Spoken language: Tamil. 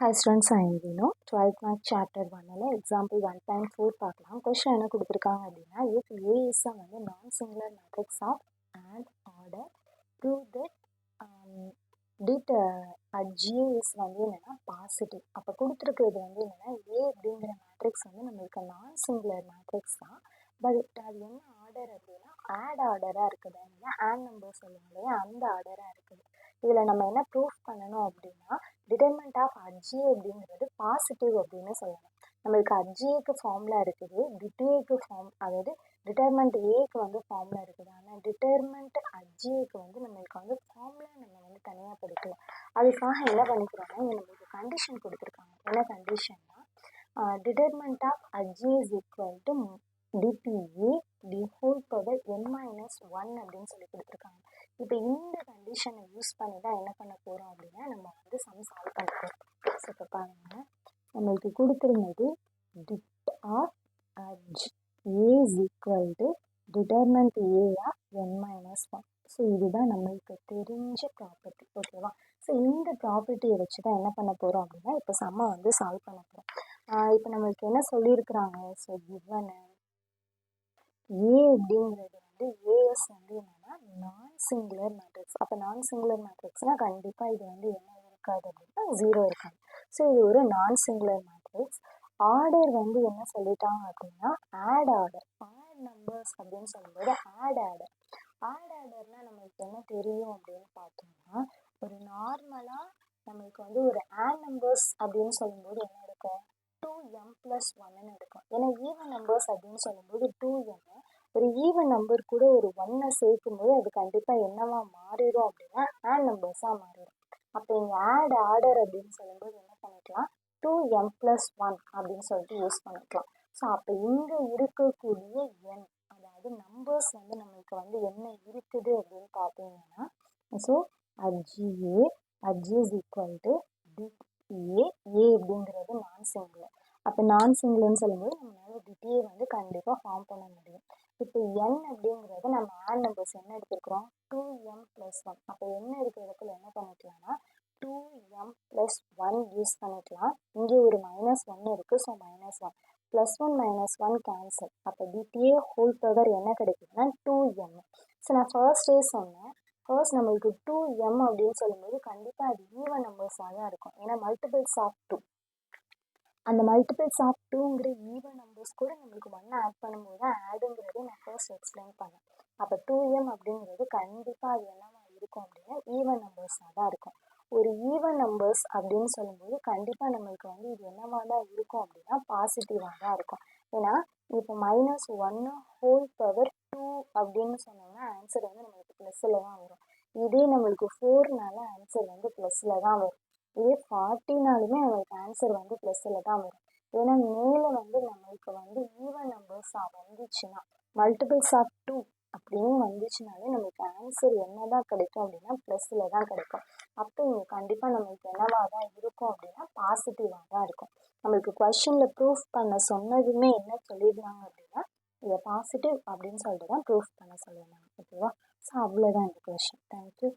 Hi students, I am Vino. 12th Math Chapter 1 example 1.4 பார்க்கலாம். கொஸ்டின் என்ன கொடுத்துருக்காங்க அப்படின்னா, if A is a non-singular matrix of and order, prove that dit at G is என்னன்னா பாசிட்டிவ். அப்போ கொடுத்துருக்கிறது என்னன்னா A அப்படிங்கிற மேட்ரிக்ஸ் நம்மளுக்கு நான்-சிங்குலர் மேட்ரிக்ஸ் தான். பட் அது என்ன ஆர்டர் அப்படின்னா ஆட் ஆர்டராக இருக்குது. ஆட் நம்பர் சொல்லுவோம் இல்லையா, அந்த ஆர்டராக இருக்குது. இதில் நம்ம என்ன ப்ரூஃப் பண்ணணும் அப்படின்னா, டிட்டர்மெண்ட் ஆஃப் அட்ஜி அப்படிங்கிறது பாசிட்டிவ் அப்படின்னு சொல்லணும். நம்மளுக்கு அட்ஜிக்கு ஃபார்முலா இருக்குது, டிட்டேக்கு அதாவது டிட்டர்மெண்ட் ஏக்கு ஃபார்முலா இருக்குது. ஆனால் டிட்டர்மெண்ட் அட்ஜிக்கு நம்மளுக்கு ஃபார்முலா நம்ம தனியாக படிக்கலாம். அதுக்காக என்ன பண்ணிக்கிறோம்னா, நம்மளுக்கு கண்டிஷன் கொடுத்துருக்காங்க. என்ன கண்டிஷன்னா, determinant of adj is equal to det A the whole power n-1 அப்படின்னு சொல்லி கொடுத்துருக்காங்க. இப்போ இந்த கண்டிஷனை யூஸ் பண்ணி தான் என்ன பண்ண போகிறோம் அப்படின்னா, நம்ம சம் சால்வ் பண்ண போகிறோம். ஸோ இப்போ பாருங்கள், நம்மளுக்கு கொடுத்துருந்தது det of adj A is equal to determinant A of n-1. So இதுதான் நம்மளுக்கு தெரிஞ்ச ப்ராப்பர்ட்டி. ஓகேவா? ஸோ இந்த ப்ராப்பர்ட்டியை வச்சு தான் என்ன பண்ண போகிறோம் அப்படின்னா, இப்போ சம்மை சால்வ் பண்ண போகிறோம். இப்போ நம்மளுக்கு என்ன சொல்லியிருக்கிறாங்க, ஸோ கிவன் ஏ அப்படிங்கிறது ஏஎஸ் என்னன்னா நான் சிங்குலர் மேட்ரிக்ஸ். அப்போ நான் சிங்குலர் மேட்ரிக்ஸ்னால் கண்டிப்பாக இது என்ன இருக்காது அப்படின்னா 0 இருக்காது. ஸோ இது ஒரு நான் சிங்குலர் மேட்ரிக்ஸ். ஆர்டர் என்ன சொல்லிட்டாங்க அப்படின்னா ஆட் ஆர்டர், ஆட் நம்பர்ஸ் அப்படின்னு சொல்லும்போது ஆட் ஆர்டர்னால் நம்மளுக்கு என்ன தெரியும் அப்படின்னு பார்த்தோம்னா, ஒரு நார்மலாக நம்மளுக்கு ஒரு ஆட் நம்பர்ஸ் அப்படின்னு சொல்லும்போது என்ன இருக்கும், 2m+1 இருக்கும். ஏன்னா ஈவன் நம்பர்ஸ் அப்படின்னு சொல்லும்போது 2m, ஒரு ஈவன் நம்பர் கூட ஒரு 1 சேர்க்கும்போது அது கண்டிப்பாக என்னவா மாறிடும் அப்படின்னா ஆட் நம்பர்ஸாக மாறிடும். அப்போ இங்கே ஆட் ஆர்டர் அப்படின்னு சொல்லும்போது என்ன பண்ணிக்கலாம், 2m+1 அப்படின்னு சொல்லிட்டு யூஸ் பண்ணிக்கலாம். ஸோ அப்போ இங்கே இருக்கக்கூடிய எண், அதாவது நம்பர்ஸ் நம்மளுக்கு என்ன இருக்குது அப்படின்னு பார்த்தீங்கன்னா, so adj is equal to D A. A அப்படிங்கிறது நான் சிங்குலர். அப்போ நான் சிங்குலர்னு சொல்லும்போது நம்மளால டிடிஏ கண்டிப்பாக ஃபார்ம் பண்ண முடியும். இப்போ என் அப்படிங்கிறது நம்ம ஆட் நம்பர்ஸ் என்ன எடுத்துருக்குறோம், 2m+1. அப்போ என்ன இருக்கிற இடத்துல என்ன பண்ணிக்கலாம்னா 2m+1 யூஸ் பண்ணிக்கலாம். இங்கே ஒரு -1 இருக்குது, ஸோ -1 +1 -1 கேன்சல். அப்போ டிடிஏ ஹோல் பவர் என்ன கிடைக்குதுன்னா 2m. ஸோ நான் ஃபர்ஸ்டே சொன்னேன், ஃபர்ஸ்ட் நம்மளுக்கு 2m அப்படின்னு சொல்லும்போது கண்டிப்பாக அது ஈவன் நம்பர்ஸாக தான் இருக்கும். ஏன்னா மல்டிபிள்ஸ் ஆஃப் 2, அந்த மல்டிபிள்ஸ் ஆஃப் 2ங்கிற ஈவன் நம்பர்ஸ் கூட நம்மளுக்கு 1 ஆட் பண்ணும்போது தான் ஆடுங்கிறது நான் ஃபர்ஸ்ட் எக்ஸ்பிளைன் பண்ணேன். அப்போ 2m அப்படிங்கிறது கண்டிப்பாக அது என்னவா இருக்கும் அப்படின்னா ஈவன் நம்பர்ஸாக தான் இருக்கும். ஒரு ஈவன் நம்பர்ஸ் அப்படின்னு சொல்லும்போது கண்டிப்பாக நம்மளுக்கு இது என்னவா தான் இருக்கும் அப்படின்னா பாசிட்டிவாக தான் இருக்கும். ஏன்னா இப்போ -1 ஹோல் பவர் 2 அப்படின்னு சொன்னோம்னா ஆன்சர் நம்மளுக்கு ப்ளஸில் தான் வரும். இதே நம்மளுக்கு 4னால ஆன்சர் ப்ளஸில் தான் வரும். இதே 40னாலுமே நம்மளுக்கு ஆன்சர் ப்ளஸில் தான் வரும். ஏன்னா மேலே நம்மளுக்கு ஈவன் நம்பர்ஸாக வந்துச்சுன்னா, மல்டிபிள்ஸ் ஆஃப் 2 அப்படின்னு வந்துச்சுனாலே நம்மளுக்கு ஆன்சர் என்ன தான் கிடைக்கும் அப்படின்னா ப்ளஸில் தான் கிடைக்கும். அப்போ இங்கே கண்டிப்பாக நம்மளுக்கு என்னவாக தான் இருக்கும் அப்படின்னா பாசிட்டிவாக தான் இருக்கும். நம்மளுக்கு கொஷனில் ப்ரூஃப் பண்ண சொன்னதுமே என்ன சொல்லியிருந்தாங்க அப்படின்னா இதை பாசிட்டிவ் அப்படின்னு சொல்லிட்டு தான் ப்ரூஃப் பண்ண சொல்லியிருந்தாங்க. ஓகேவா? ஸோ அவ்வளோதான் இந்த கொஷின். தேங்க்யூ.